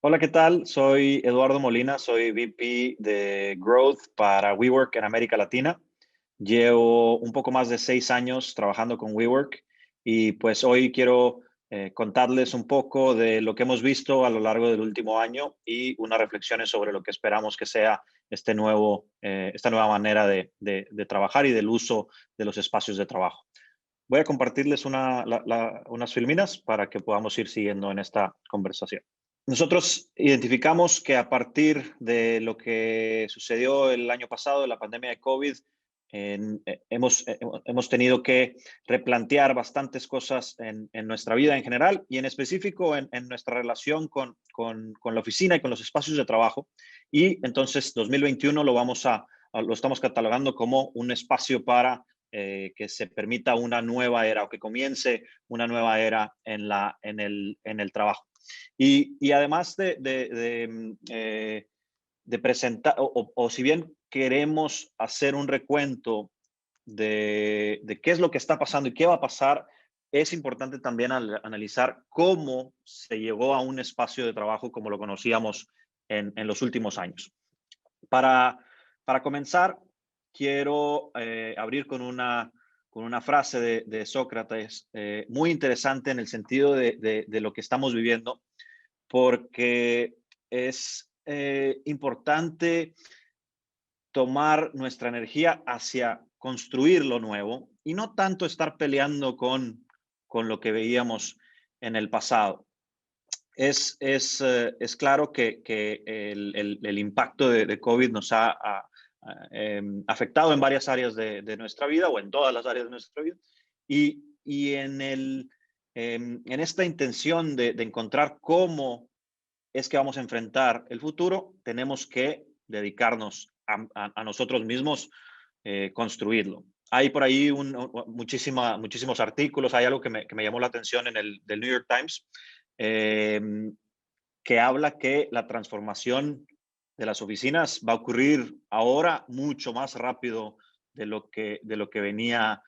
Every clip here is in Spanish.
Hola, ¿qué tal? Soy Eduardo Molina, soy VP de Growth para WeWork en América Latina. Llevo un poco más de 6 años trabajando con WeWork y pues hoy quiero contarles un poco de lo que hemos visto a lo largo del último año y unas reflexiones sobre lo que esperamos que sea esta nueva manera de trabajar y del uso de los espacios de trabajo. Voy a compartirles unas filminas para que podamos ir siguiendo en esta conversación. Nosotros identificamos que a partir de lo que sucedió el año pasado, la pandemia de COVID, hemos tenido que replantear bastantes cosas en nuestra vida en general y en específico en nuestra relación con la oficina y con los espacios de trabajo. Y entonces 2021 lo estamos catalogando como un espacio para que se permita una nueva era o que comience una nueva era en el trabajo. Y además de presentar, o si bien queremos hacer un recuento de qué es lo que está pasando y qué va a pasar, es importante también analizar cómo se llegó a un espacio de trabajo como lo conocíamos en los últimos años. Para comenzar, quiero abrir con una frase de Sócrates muy interesante en el sentido de lo que estamos viviendo, porque es importante tomar nuestra energía hacia construir lo nuevo y no tanto estar peleando con lo que veíamos en el pasado. Es claro que el impacto de COVID nos ha afectado en varias áreas de nuestra vida o en todas las áreas de nuestra vida. Y en esta intención de encontrar cómo es que vamos a enfrentar el futuro, tenemos que dedicarnos a nosotros mismos, construirlo. Hay por ahí muchísimos artículos, hay algo que me llamó la atención del New York Times, eh, que habla que la transformación de las oficinas va a ocurrir ahora mucho más rápido de lo que venía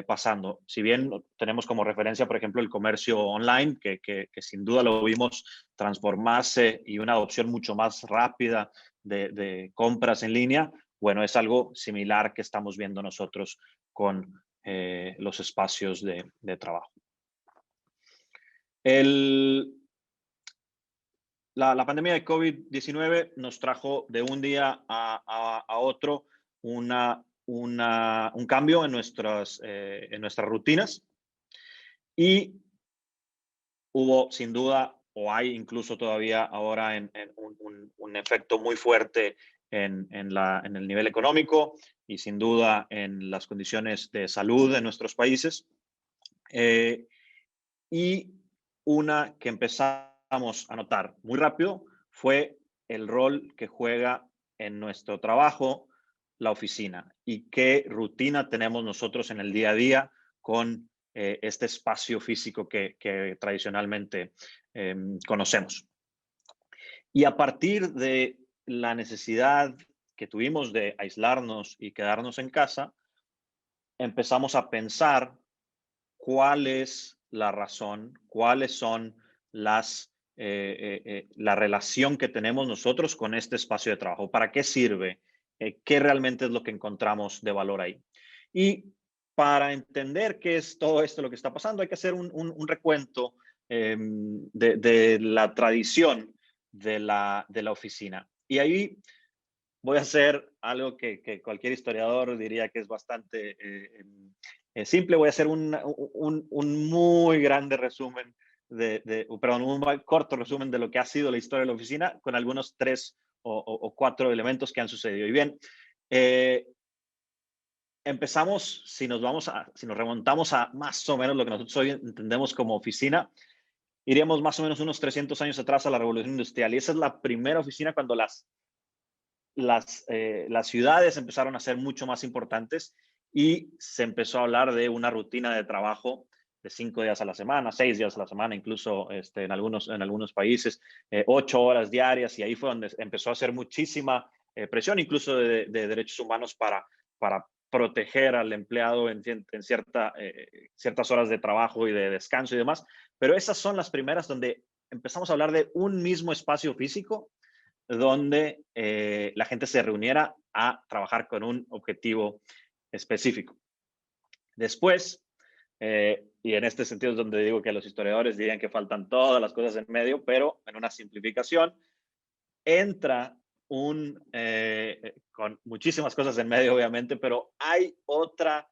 pasando. Si bien tenemos como referencia, por ejemplo, el comercio online, que sin duda lo vimos transformarse y una adopción mucho más rápida de compras en línea, bueno, es algo similar que estamos viendo nosotros con los espacios de trabajo. La pandemia de COVID-19 nos trajo de un día a otro un cambio en nuestras rutinas y hubo sin duda, o hay incluso todavía ahora un efecto muy fuerte en el nivel económico y sin duda en las condiciones de salud de nuestros países. Y una que empezamos a notar muy rápido fue el rol que juega en nuestro trabajo la oficina y qué rutina tenemos nosotros en el día a día con este espacio físico que tradicionalmente conocemos. Y a partir de la necesidad que tuvimos de aislarnos y quedarnos en casa, empezamos a pensar cuál es la razón, cuáles son la relación que tenemos nosotros con este espacio de trabajo, para qué sirve, qué realmente es lo que encontramos de valor ahí. Y para entender qué es todo esto lo que está pasando, hay que hacer un recuento de la tradición de la oficina. Y ahí voy a hacer algo que cualquier historiador diría que es bastante simple. Voy a hacer un muy grande resumen, perdón, un muy corto resumen de lo que ha sido la historia de la oficina con algunos 3 o 4 elementos que han sucedido. Y bien, empezamos, si nos remontamos a más o menos lo que nosotros hoy entendemos como oficina, iríamos más o menos unos 300 años atrás a la Revolución Industrial. Y esa es la primera oficina cuando las ciudades empezaron a ser mucho más importantes y se empezó a hablar de una rutina de trabajo de 5 días a la semana, 6 días a la semana, incluso en algunos países, 8 horas diarias, y ahí fue donde empezó a hacer muchísima presión, incluso de derechos humanos para proteger al empleado en ciertas horas de trabajo y de descanso y demás. Pero esas son las primeras donde empezamos a hablar de un mismo espacio físico donde la gente se reuniera a trabajar con un objetivo específico. Después, y en este sentido es donde digo que los historiadores dirían que faltan todas las cosas en medio, pero en una simplificación, entra con muchísimas cosas en medio, obviamente, pero hay otro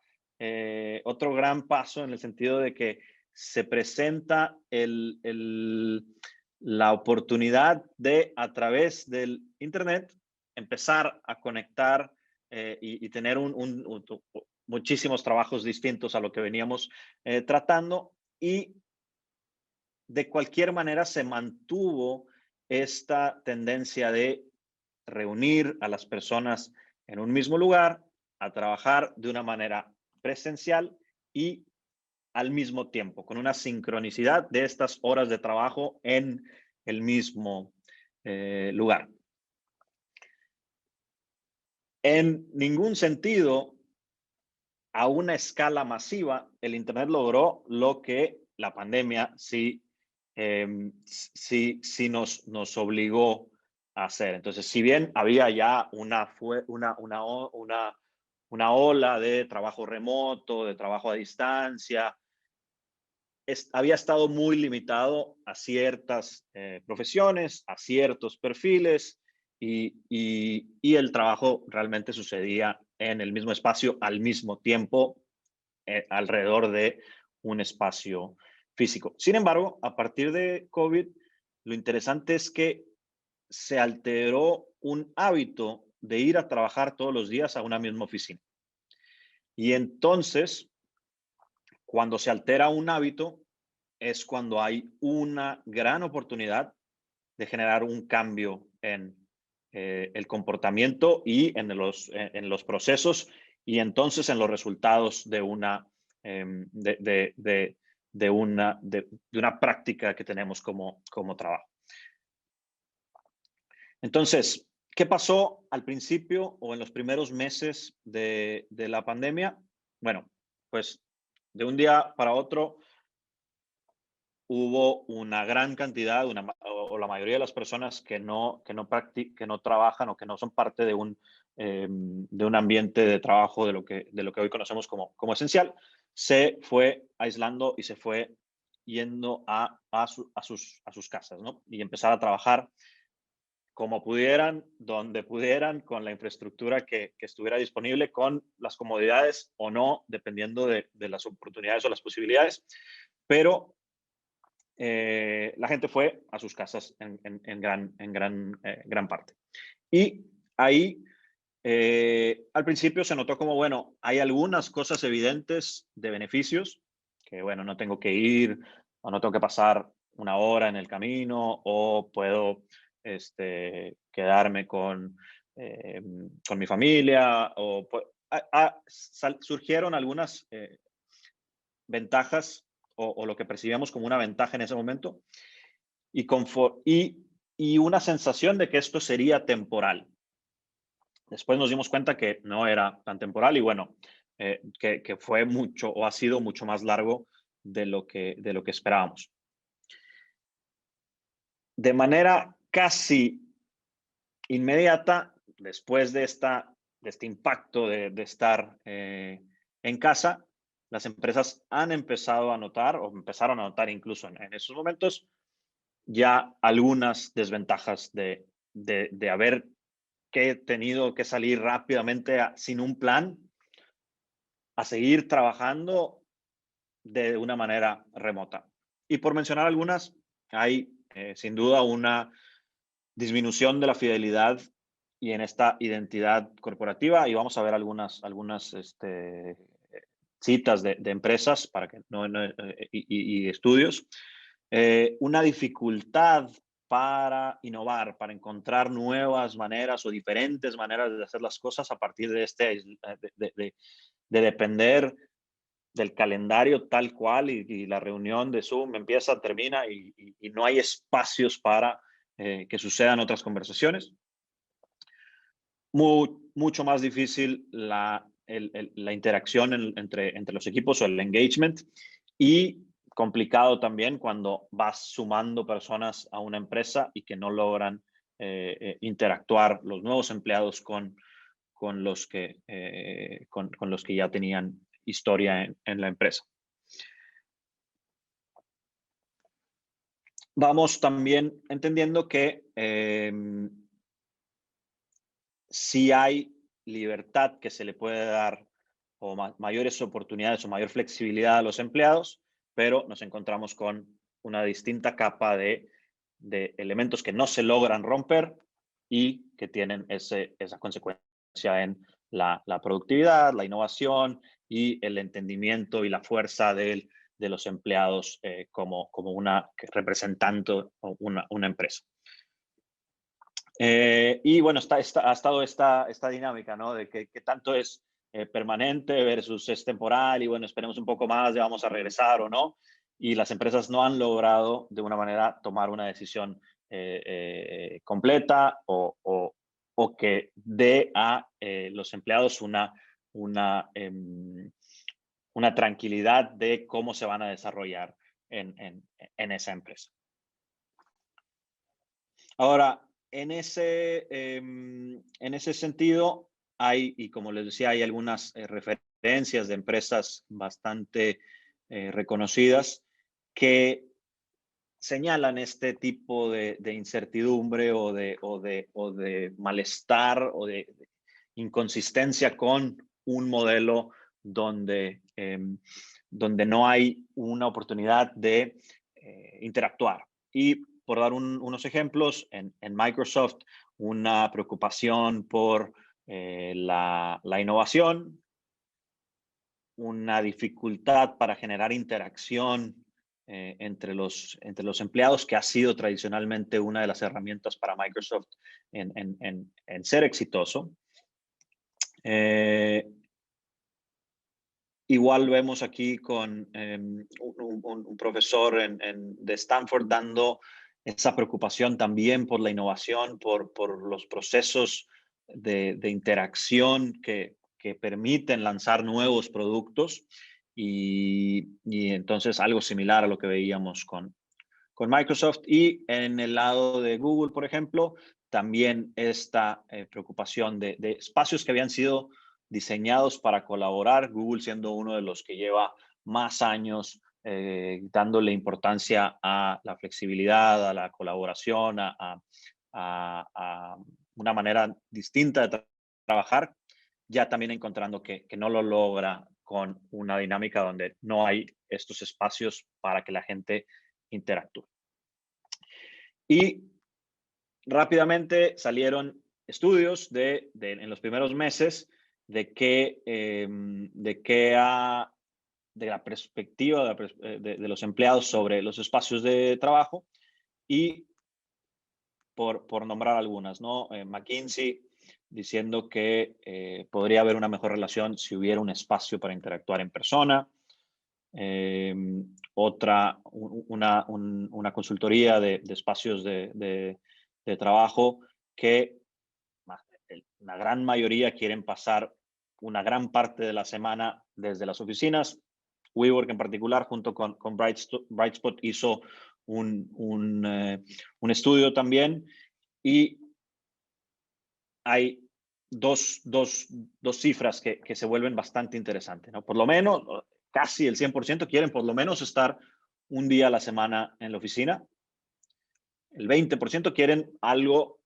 gran paso en el sentido de que se presenta la oportunidad de, a través del Internet, empezar a conectar y tener muchísimos trabajos distintos a lo que veníamos tratando, y de cualquier manera se mantuvo esta tendencia de reunir a las personas en un mismo lugar, a trabajar de una manera presencial y al mismo tiempo, con una sincronicidad de estas horas de trabajo en el mismo lugar. En ningún sentido, a una escala masiva, el Internet logró lo que la pandemia sí nos obligó a hacer. Entonces, si bien había ya una ola de trabajo remoto, de trabajo a distancia, había estado muy limitado a ciertas profesiones, a ciertos perfiles, y el trabajo realmente sucedía en el mismo espacio al mismo tiempo, alrededor de un espacio físico. Sin embargo, a partir de COVID, lo interesante es que se alteró un hábito de ir a trabajar todos los días a una misma oficina. Y entonces, cuando se altera un hábito, es cuando hay una gran oportunidad de generar un cambio en el comportamiento y en los procesos, y entonces en los resultados de una práctica que tenemos como trabajo. Entonces, ¿qué pasó al principio o en los primeros meses de la pandemia? Bueno, pues de un día para otro hubo una gran cantidad, o la mayoría de las personas que no trabajan o que no son parte de un ambiente de trabajo de lo que hoy conocemos como esencial, se fue aislando y se fue yendo a sus casas, ¿no? Y empezar a trabajar como pudieran, donde pudieran, con la infraestructura que estuviera disponible, con las comodidades o no, dependiendo de las oportunidades o las posibilidades. Pero la gente fue a sus casas en gran parte. Y ahí, al principio se notó como, bueno, hay algunas cosas evidentes de beneficios, que bueno, no tengo que ir o no tengo que pasar una hora en el camino, o puedo quedarme con mi familia, surgieron algunas ventajas, o lo que percibíamos como una ventaja en ese momento, y una sensación de que esto sería temporal. Después nos dimos cuenta que no era tan temporal, y bueno, que fue mucho, o ha sido mucho más largo de lo que esperábamos. De manera casi inmediata, después de este impacto de estar en casa, las empresas han empezado a notar, o empezaron a notar incluso en esos momentos, ya algunas desventajas de haber tenido que salir rápidamente sin un plan a seguir trabajando de una manera remota. Y por mencionar algunas, hay sin duda una disminución de la fidelidad y en esta identidad corporativa, y vamos a ver algunas citas de empresas para que y estudios. Una dificultad para innovar, para encontrar nuevas maneras o diferentes maneras de hacer las cosas a partir de depender del calendario tal cual, y la reunión de Zoom empieza, termina, y no hay espacios para que sucedan otras conversaciones. Mucho más difícil la interacción entre los equipos, o el engagement, y complicado también cuando vas sumando personas a una empresa y que no logran interactuar los nuevos empleados con con los que ya tenían historia en la empresa. Vamos también entendiendo que sí hay libertad que se le puede dar o mayores oportunidades o mayor flexibilidad a los empleados, pero nos encontramos con una distinta capa de elementos que no se logran romper y que tienen esa consecuencia en la productividad, la innovación y el entendimiento y la fuerza de los empleados como una representante o una empresa. Y bueno, ha estado esta dinámica, ¿no? De que tanto es permanente versus es temporal y bueno, esperemos un poco más, ya vamos a regresar o no. Y las empresas no han logrado de una manera tomar una decisión completa o que dé a los empleados una tranquilidad de cómo se van a desarrollar en esa empresa. Ahora, en ese sentido, y como les decía, hay algunas referencias de empresas bastante reconocidas que señalan este tipo de incertidumbre o de malestar o de inconsistencia con un modelo donde no hay una oportunidad de interactuar. Y por dar unos ejemplos, en Microsoft, una preocupación por la innovación, una dificultad para generar interacción entre los empleados, que ha sido tradicionalmente una de las herramientas para Microsoft en ser exitoso. Igual vemos aquí con un profesor de Stanford dando esa preocupación también por la innovación, por los procesos de interacción que permiten lanzar nuevos productos y entonces algo similar a lo que veíamos con Microsoft. Y en el lado de Google, por ejemplo, también esta preocupación de espacios que habían sido diseñados para colaborar, Google siendo uno de los que lleva más años dándole importancia a la flexibilidad, a la colaboración, a una manera distinta de trabajar, ya también encontrando que no lo logra con una dinámica donde no hay estos espacios para que la gente interactúe. Y rápidamente salieron estudios en los primeros meses de la perspectiva de los empleados sobre los espacios de trabajo y por nombrar algunas, ¿no? McKinsey diciendo que podría haber una mejor relación si hubiera un espacio para interactuar en persona. Una consultoría de espacios de trabajo que la gran mayoría quieren pasar una gran parte de la semana desde las oficinas. WeWork en particular, junto con Brightspot, hizo un estudio también y hay dos cifras que se vuelven bastante interesantes, ¿no? Por lo menos, casi el 100% quieren por lo menos estar un día a la semana en la oficina. El 20% quieren algo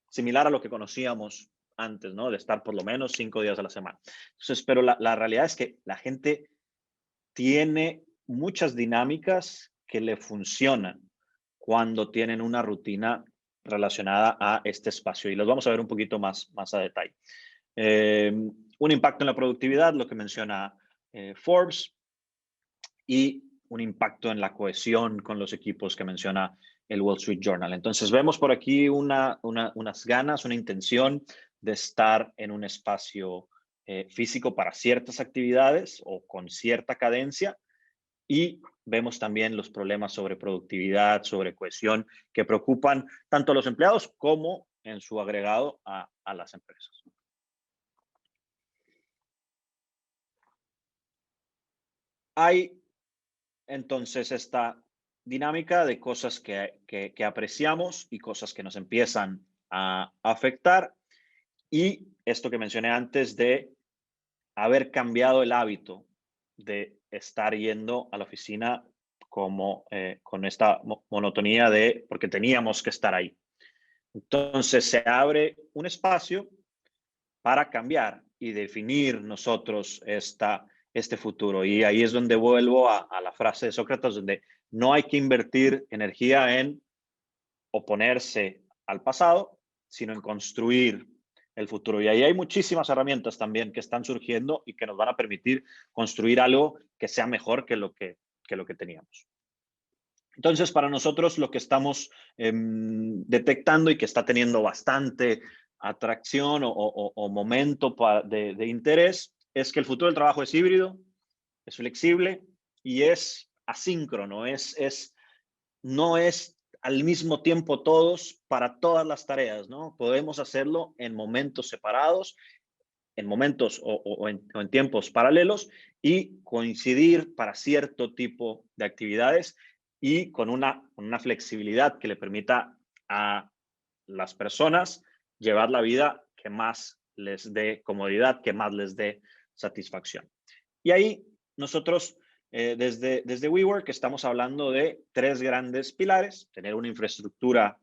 similar a lo que conocíamos antes, ¿no? De estar por lo menos 5 días a la semana. Entonces, pero la realidad es que la gente tiene muchas dinámicas que le funcionan cuando tienen una rutina relacionada a este espacio. Y los vamos a ver un poquito más a detalle. Un impacto en la productividad, lo que menciona Forbes, y un impacto en la cohesión con los equipos que menciona el Wall Street Journal. Entonces vemos por aquí unas ganas, una intención de estar en un espacio físico para ciertas actividades o con cierta cadencia, y vemos también los problemas sobre productividad, sobre cohesión, que preocupan tanto a los empleados como en su agregado a las empresas. Hay entonces esta dinámica de cosas que apreciamos y cosas que nos empiezan a afectar, y esto que mencioné antes de haber cambiado el hábito de estar yendo a la oficina como con esta monotonía de porque teníamos que estar ahí. Entonces se abre un espacio para cambiar y definir nosotros este futuro. Y ahí es donde vuelvo a la frase de Sócrates, donde no hay que invertir energía en oponerse al pasado, sino en construir el futuro. Y ahí hay muchísimas herramientas también que están surgiendo y que nos van a permitir construir algo que sea mejor que lo que teníamos. Entonces, para nosotros lo que estamos detectando y que está teniendo bastante atracción o momento de interés es que el futuro del trabajo es híbrido, es flexible y es asíncrono, no es al mismo tiempo todos para todas las tareas, ¿no? Podemos hacerlo en momentos separados, en momentos o en tiempos paralelos y coincidir para cierto tipo de actividades y con una flexibilidad que le permita a las personas llevar la vida que más les dé comodidad, que más les dé satisfacción. Y ahí nosotros desde WeWork estamos hablando de tres grandes pilares: tener una infraestructura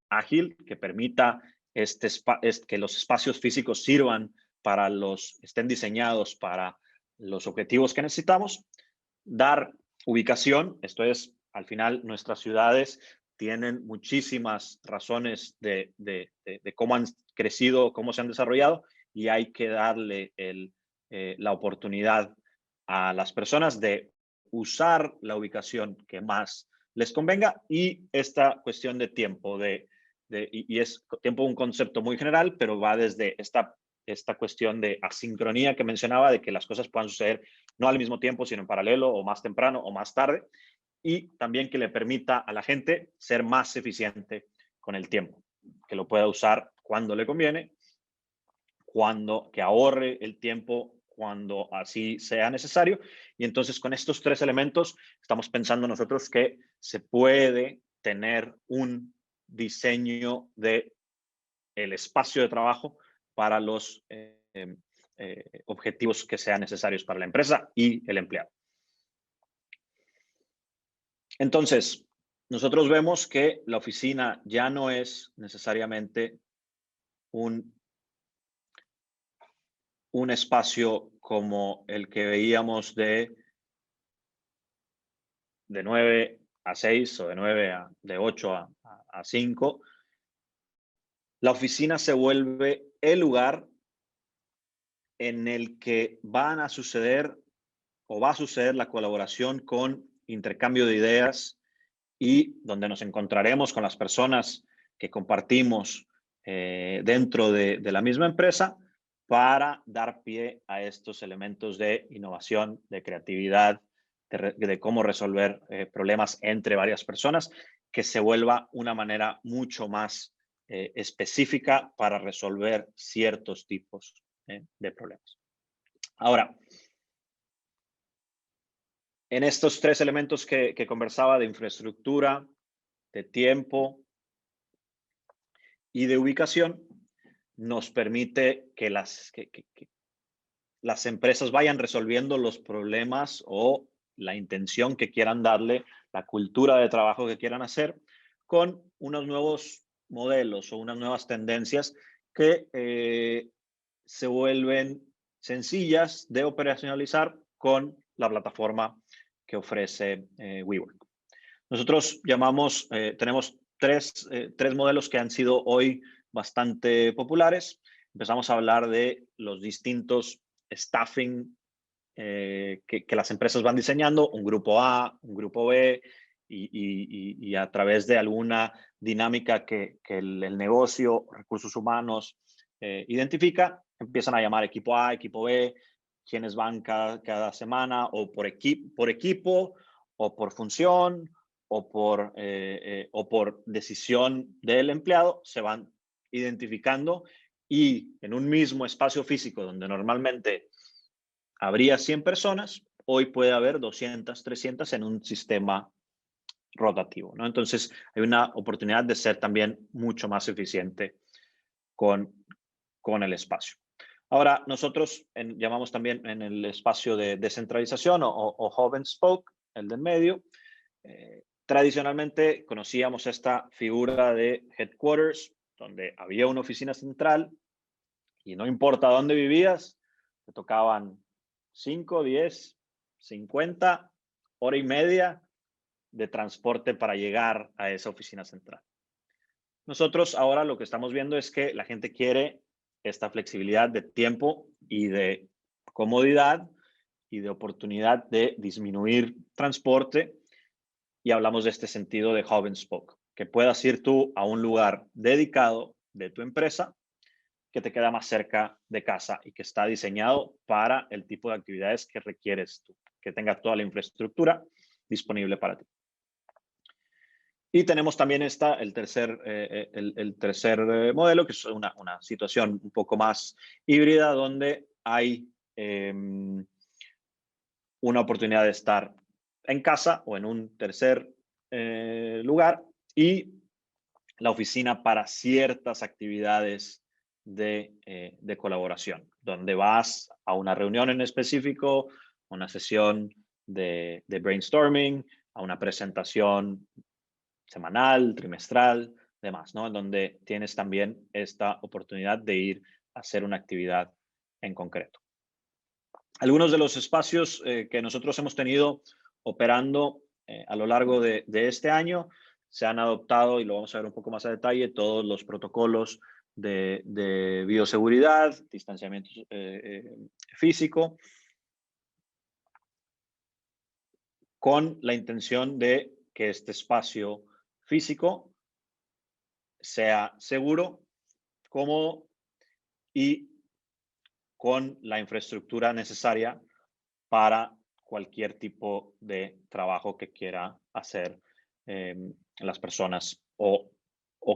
ágil que permita que los espacios físicos sirvan estén diseñados para los objetivos que necesitamos, dar ubicación, esto es, al final nuestras ciudades tienen muchísimas razones de cómo han crecido, cómo se han desarrollado, y hay que darle la oportunidad a las personas de usar la ubicación que más les convenga, y esta cuestión de tiempo, y es tiempo un concepto muy general, pero va desde esta cuestión de asincronía que mencionaba, de que las cosas puedan suceder no al mismo tiempo, sino en paralelo o más temprano o más tarde, y también que le permita a la gente ser más eficiente con el tiempo, que lo pueda usar cuando le conviene, que ahorre el tiempo cuando así sea necesario. Y entonces con estos tres elementos estamos pensando nosotros que se puede tener un diseño de el espacio de trabajo para los objetivos que sean necesarios para la empresa y el empleado. Entonces, nosotros vemos que la oficina ya no es necesariamente un espacio como el que veíamos de 9 a 6 o de 8 a 5. La oficina se vuelve el lugar en el que van a suceder o va a suceder la colaboración con intercambio de ideas y donde nos encontraremos con las personas que compartimos dentro de la misma empresa para dar pie a estos elementos de innovación, de creatividad, de cómo resolver problemas entre varias personas, que se vuelva una manera mucho más específica para resolver ciertos tipos de problemas. Ahora, en estos tres elementos que conversaba de infraestructura, de tiempo y de ubicación, nos permite que las empresas vayan resolviendo los problemas o la intención que quieran darle, la cultura de trabajo que quieran hacer, con unos nuevos modelos o unas nuevas tendencias que se vuelven sencillas de operacionalizar con la plataforma que ofrece WeWork. Nosotros tenemos tres modelos que han sido hoy bastante populares. Empezamos a hablar de los distintos staffing que las empresas van diseñando, un grupo A, un grupo B, y a través de alguna dinámica que el negocio, recursos humanos, identifica, empiezan a llamar equipo A, equipo B, quienes van cada semana, o por equipo, o por función, o por decisión del empleado, se van identificando, y en un mismo espacio físico donde normalmente habría 100 personas, hoy puede haber 200, 300 en un sistema rotativo, ¿no? Entonces, hay una oportunidad de ser también mucho más eficiente con, con el espacio. Ahora, nosotros llamamos también en el espacio de descentralización o hub and spoke, el del medio. Tradicionalmente conocíamos esta figura de headquarters, donde había una oficina central y no importa dónde vivías, te tocaban 5, 10, 50, hora y media de transporte para llegar a esa oficina central. Nosotros ahora lo que estamos viendo es que la gente quiere esta flexibilidad de tiempo y de comodidad y de oportunidad de disminuir transporte, y hablamos de este sentido de hub and spoke, que puedas ir tú a un lugar dedicado de tu empresa que te queda más cerca de casa y que está diseñado para el tipo de actividades que requieres tú, que tenga toda la infraestructura disponible para ti. Y tenemos también el tercer modelo, que es una situación un poco más híbrida, donde hay una oportunidad de estar en casa o en un tercer lugar, y la oficina para ciertas actividades de colaboración, donde vas a una reunión en específico, una sesión de brainstorming, a una presentación semanal, trimestral, demás, ¿no? En donde tienes también esta oportunidad de ir a hacer una actividad en concreto. Algunos de los espacios que nosotros hemos tenido operando a lo largo de este año se han adoptado, y lo vamos a ver un poco más a detalle, todos los protocolos de bioseguridad, distanciamiento físico, con la intención de que este espacio físico sea seguro, cómodo y con la infraestructura necesaria para cualquier tipo de trabajo que quiera hacer las personas o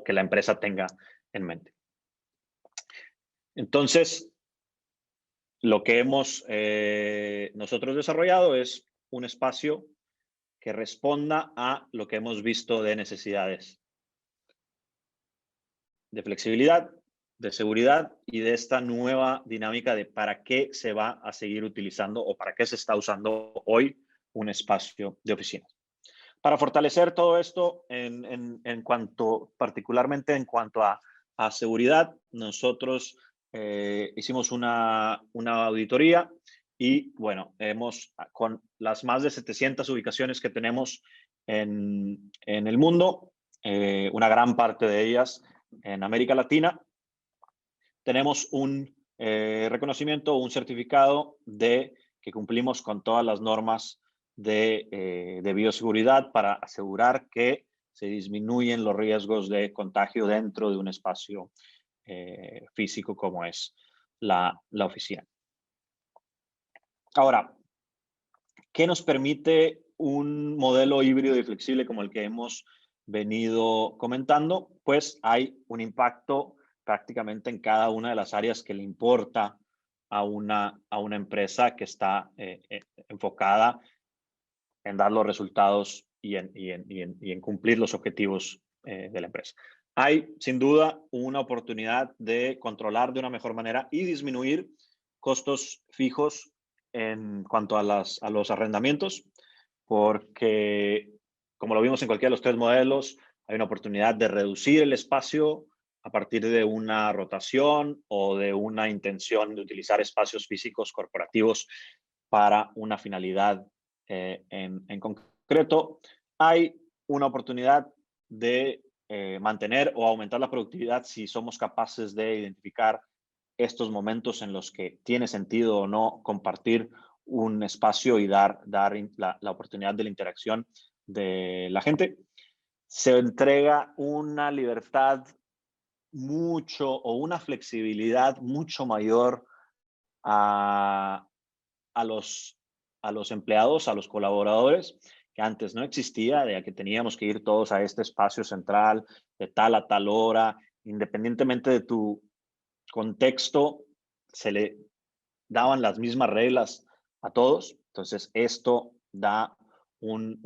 que la empresa tenga en mente. Entonces, lo que hemos nosotros desarrollado es un espacio que responda a lo que hemos visto de necesidades de flexibilidad, de seguridad y de esta nueva dinámica de para qué se va a seguir utilizando o para qué se está usando hoy un espacio de oficina. Para fortalecer todo esto en cuanto, particularmente en cuanto a seguridad, nosotros hicimos una auditoría y bueno, con las más de 700 ubicaciones que tenemos en el mundo, una gran parte de ellas en América Latina, tenemos un reconocimiento, un certificado de que cumplimos con todas las normas de bioseguridad para asegurar que se disminuyen los riesgos de contagio dentro de un espacio físico como es la oficina. Ahora, ¿qué nos permite un modelo híbrido y flexible como el que hemos venido comentando? Pues hay un impacto prácticamente en cada una de las áreas que le importa a una empresa que está enfocada en dar los resultados y en cumplir los objetivos de la empresa. Hay, sin duda, una oportunidad de controlar de una mejor manera y disminuir costos fijos en cuanto a los arrendamientos, porque, como lo vimos en cualquiera de los tres modelos, hay una oportunidad de reducir el espacio a partir de una rotación o de una intención de utilizar espacios físicos corporativos para una finalidad en concreto. Hay una oportunidad de mantener o aumentar la productividad si somos capaces de identificar estos momentos en los que tiene sentido o no compartir un espacio y dar la oportunidad de la interacción de la gente. Se entrega una libertad mucho o una flexibilidad mucho mayor a, a los empleados, a los colaboradores, que antes no existía, de que teníamos que ir todos a este espacio central de tal a tal hora, independientemente de tu contexto, se le daban las mismas reglas a todos. Entonces, esto da un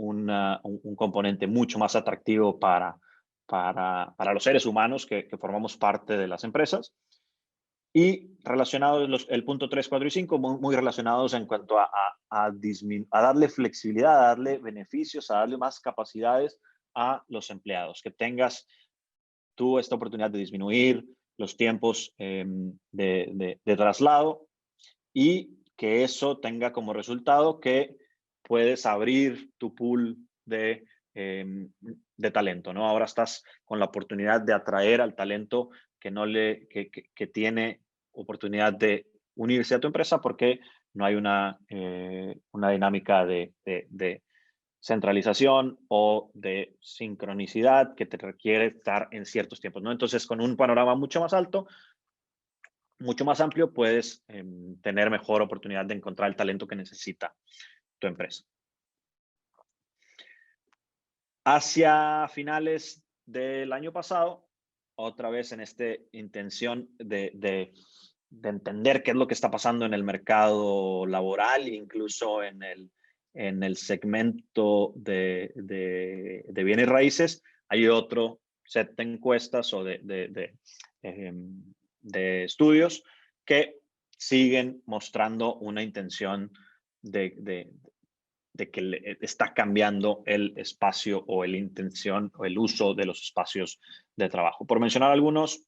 componente mucho más atractivo para los seres humanos que formamos parte de las empresas. Y relacionados el punto 3, 4 y 5, muy relacionados en cuanto a darle flexibilidad, a darle beneficios, a darle más capacidades a los empleados. Que tengas tú esta oportunidad de disminuir los tiempos de traslado y que eso tenga como resultado que puedes abrir tu pool de talento, ¿no? Ahora estás con la oportunidad de atraer al talento que tiene oportunidad de unirse a tu empresa porque no hay una dinámica de centralización o de sincronicidad que te requiere estar en ciertos tiempos, ¿no? Entonces, con un panorama mucho más alto, mucho más amplio, puedes tener mejor oportunidad de encontrar el talento que necesita tu empresa. Hacia finales del año pasado, otra vez en esta intención de entender qué es lo que está pasando en el mercado laboral, incluso en el segmento de bienes raíces, hay otro set de encuestas o de estudios que siguen mostrando una intención de que está cambiando el espacio o la intención o el uso de los espacios de trabajo. Por mencionar algunos,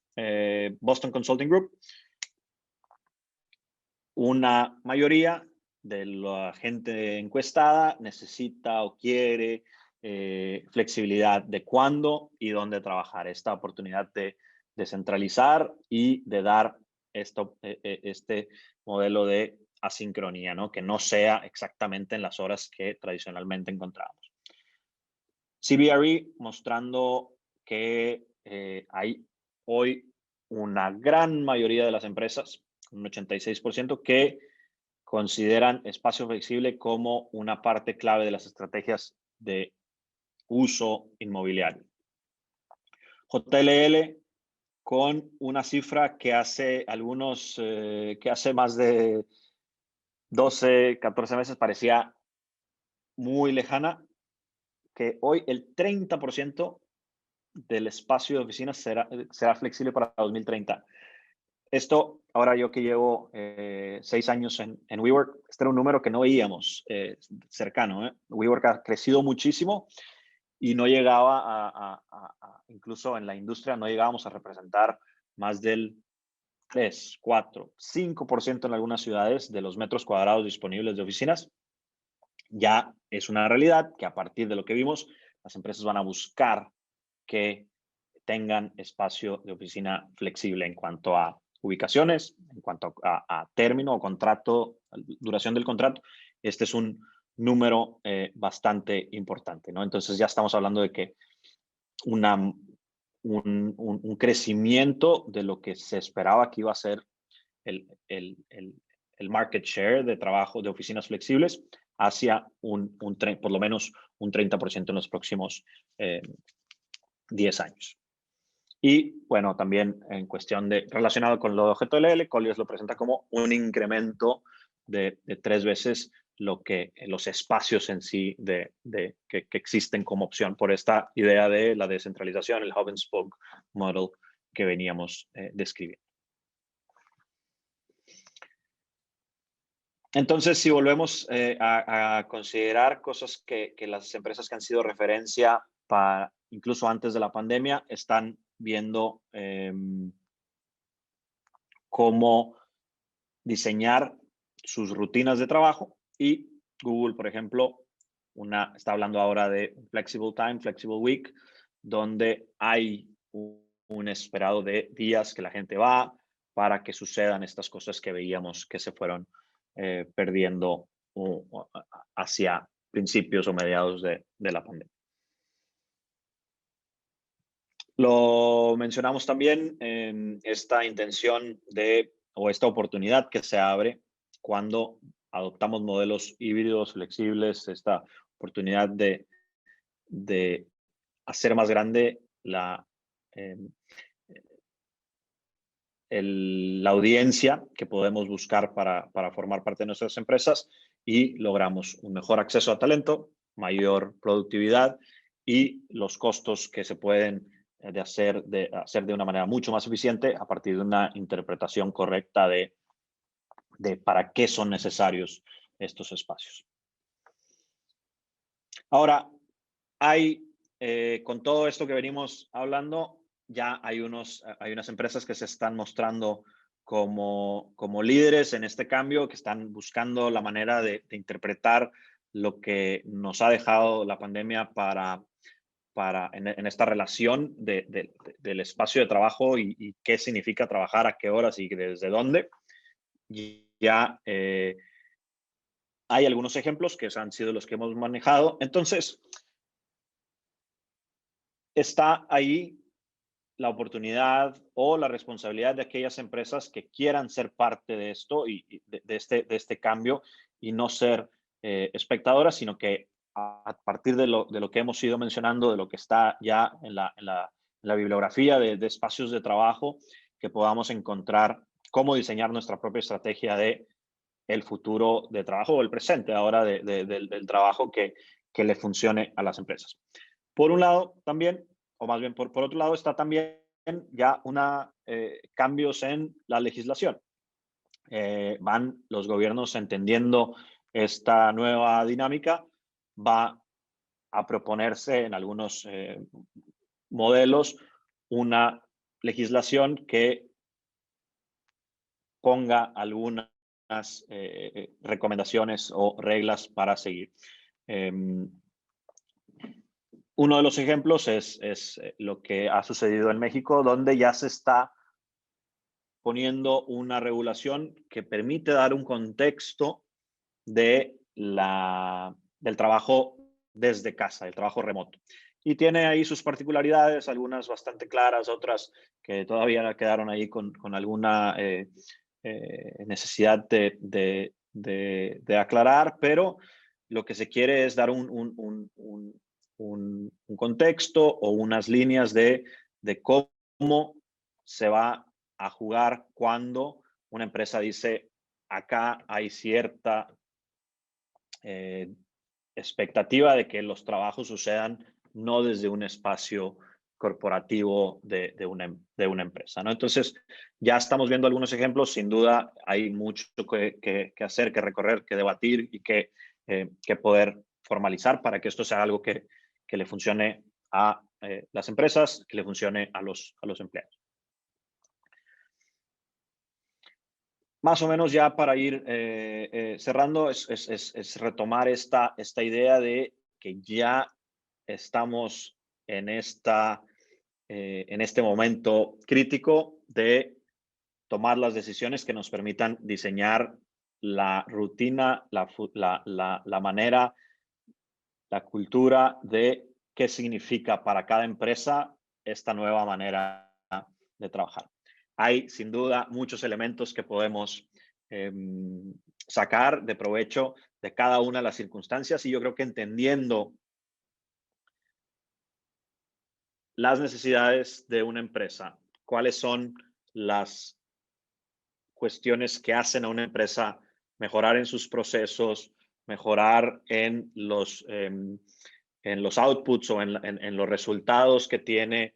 Boston Consulting Group, una mayoría de la gente encuestada necesita o quiere flexibilidad de cuándo y dónde trabajar. Esta oportunidad de descentralizar y de dar este modelo de asincronía, ¿no? Que no sea exactamente en las horas que tradicionalmente encontramos. CBRE mostrando que hay hoy una gran mayoría de las empresas, un 86%, que consideran espacio flexible como una parte clave de las estrategias de uso inmobiliario. JLL con una cifra que hace más de 12, 14 meses parecía muy lejana, que hoy el 30% del espacio de oficinas será flexible para 2030. Esto, ahora yo que llevo 6 años en WeWork, este era un número que no veíamos cercano. WeWork ha crecido muchísimo y no llegaba incluso en la industria, no llegábamos a representar más del 3, 4, 5% en algunas ciudades de los metros cuadrados disponibles de oficinas. Ya es una realidad que a partir de lo que vimos, las empresas van a buscar que tengan espacio de oficina flexible en cuanto a ubicaciones, en cuanto a término o contrato, duración del contrato. Este es un número bastante importante, ¿no? Entonces ya estamos hablando de que un crecimiento de lo que se esperaba que iba a ser el market share de trabajo de oficinas flexibles hacia por lo menos un 30% en los próximos 10 años. Y bueno, también en cuestión relacionado con lo de JLL, Colliers lo presenta como un incremento de 3 veces los espacios en sí que existen como opción por esta idea de la descentralización, el hub and spoke model que veníamos describiendo. Entonces, si volvemos a considerar cosas que las empresas que han sido referencia incluso antes de la pandemia están viendo cómo diseñar sus rutinas de trabajo, y Google, por ejemplo, está hablando ahora de Flexible Time, Flexible Week, donde hay un esperado de días que la gente va para que sucedan estas cosas que veíamos que se fueron perdiendo hacia principios o mediados de la pandemia. Lo mencionamos también en esta intención o esta oportunidad que se abre cuando adoptamos modelos híbridos, flexibles, esta oportunidad de hacer más grande la audiencia que podemos buscar para formar parte de nuestras empresas y logramos un mejor acceso a talento, mayor productividad y los costos que se pueden hacer de una manera mucho más eficiente a partir de una interpretación correcta de para qué son necesarios estos espacios. Ahora, con todo esto que venimos hablando, ya hay unas empresas que se están mostrando como líderes en este cambio, que están buscando la manera de interpretar lo que nos ha dejado la pandemia en esta relación del espacio de trabajo y qué significa trabajar, a qué horas y desde dónde. Y ya hay algunos ejemplos que han sido los que hemos manejado. Entonces, está ahí la oportunidad o la responsabilidad de aquellas empresas que quieran ser parte de esto y de este cambio y no ser espectadoras, sino que a partir de lo que hemos ido mencionando, de lo que está ya en la bibliografía de espacios de trabajo, que podamos encontrar cómo diseñar nuestra propia estrategia de el futuro de trabajo o el presente ahora del trabajo que le funcione a las empresas. Por un lado, también, o más bien por otro lado, está también ya cambios en la legislación. Van los gobiernos entendiendo esta nueva dinámica, va a proponerse en algunos modelos una legislación que ponga algunas recomendaciones o reglas para seguir. Uno de los ejemplos es lo que ha sucedido en México, donde ya se está poniendo una regulación que permite dar un contexto del trabajo desde casa, el trabajo remoto. Y tiene ahí sus particularidades, algunas bastante claras, otras que todavía quedaron ahí con alguna necesidad de aclarar, pero lo que se quiere es dar un contexto o unas líneas de cómo se va a jugar cuando una empresa dice, acá hay cierta expectativa de que los trabajos sucedan no desde un espacio corporativo de una empresa, ¿no? Entonces, ya estamos viendo algunos ejemplos. Sin duda, hay mucho que hacer, que recorrer, que debatir y que poder formalizar para que esto sea algo que le funcione a las empresas, que le funcione a los empleados. Más o menos ya para ir cerrando, es retomar esta idea de que ya estamos en este momento crítico de tomar las decisiones que nos permitan diseñar la rutina, la manera, la cultura de qué significa para cada empresa esta nueva manera de trabajar. Hay sin duda muchos elementos que podemos sacar de provecho de cada una de las circunstancias y yo creo que entendiendo las necesidades de una empresa, cuáles son las cuestiones que hacen a una empresa mejorar en sus procesos, mejorar en los outputs o en los resultados que tiene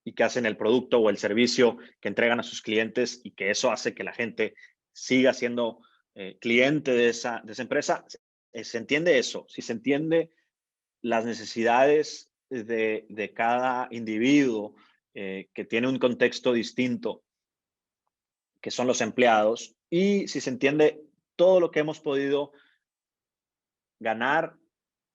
y que hacen el producto o el servicio que entregan a sus clientes y que eso hace que la gente siga siendo cliente de esa empresa. Se entiende eso, si se entiende las necesidades de cada individuo que tiene un contexto distinto, que son los empleados, y si se entiende todo lo que hemos podido ganar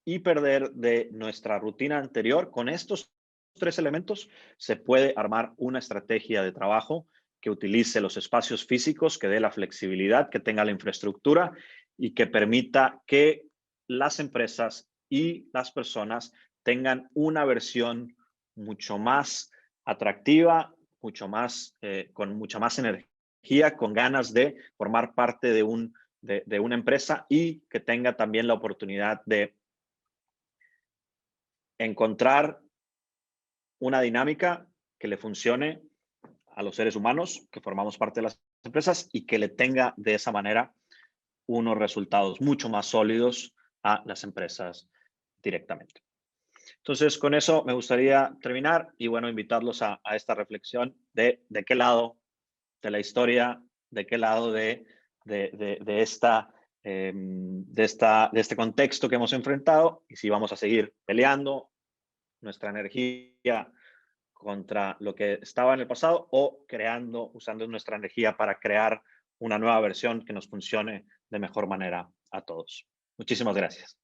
y perder de nuestra rutina anterior, con estos tres elementos se puede armar una estrategia de trabajo que utilice los espacios físicos, que dé la flexibilidad, que tenga la infraestructura y que permita que las empresas y las personas tengan una versión mucho más atractiva, con mucha más energía, con ganas de formar parte de una empresa y que tenga también la oportunidad de encontrar una dinámica que le funcione a los seres humanos que formamos parte de las empresas y que le tenga de esa manera unos resultados mucho más sólidos a las empresas directamente. Entonces, con eso me gustaría terminar y bueno, invitarlos a esta reflexión de qué lado de la historia, de qué lado de este contexto que hemos enfrentado y si vamos a seguir peleando nuestra energía contra lo que estaba en el pasado o usando nuestra energía para crear una nueva versión que nos funcione de mejor manera a todos. Muchísimas gracias.